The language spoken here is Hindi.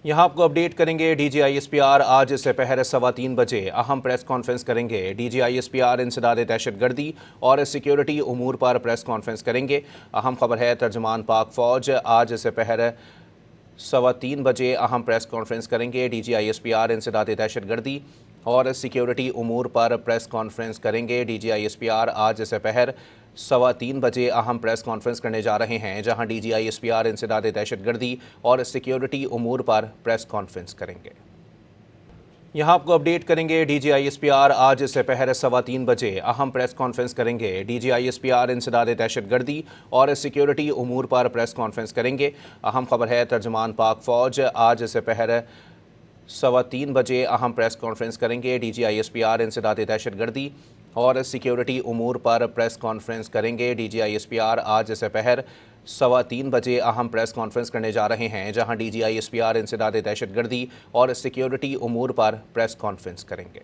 यहाँ आपको अपडेट करेंगे। DGISPR आज दोपहर 3:15 बजे अहम प्रेस कॉन्फ्रेंस करेंगे। DGISPR इंसदाद दहशतगर्दी और सिक्योरिटी उमूर पर प्रेस कॉन्फ्रेंस करेंगे। अहम खबर है, तर्जुमान पाक फ़ौज आज दोपहर 3:15 बजे अहम प्रेस कॉन्फ्रेंस करेंगे। DGISPR इंसदाद दहशतगर्दी और सिक्योरिटी उमूर पर प्रेस कॉन्फ्रेंस करेंगे। DGISPR आज दोपहर 3:15 बजे अहम प्रेस कॉन्फ्रेंस करने जा रहे हैं, जहां DGISPR इंसदाद दहशतगर्दी और सिक्योरिटी उमूर पर प्रेस कॉन्फ्रेंस करेंगे। यहाँ आपको अपडेट करेंगे। DGISPR आज दोपहर 3:15 बजे अहम प्रेस कॉन्फ्रेंस करेंगे। DGISPR इंसदाद दहशतगर्दी और सिक्योरिटी उमूर पर प्रेस कॉन्फ्रेंस करेंगे। अहम खबर है, तर्जुमान पाक फ़ौज आज दोपहर 3:15 बजे अहम प्रेस कॉन्फ्रेंस करेंगे। DGISPR इंसदाद दहशतगर्दी और सिक्योरिटी उमूर पर प्रेस कॉन्फ्रेंस करेंगे। DGISPR आज दोपहर 3:15 बजे अहम प्रेस कॉन्फ्रेंस करने जा रहे हैं, जहां DGISPR इंसदाद दहशतगर्दी और सिक्योरिटी उमूर पर प्रेस कॉन्फ्रेंस करेंगे।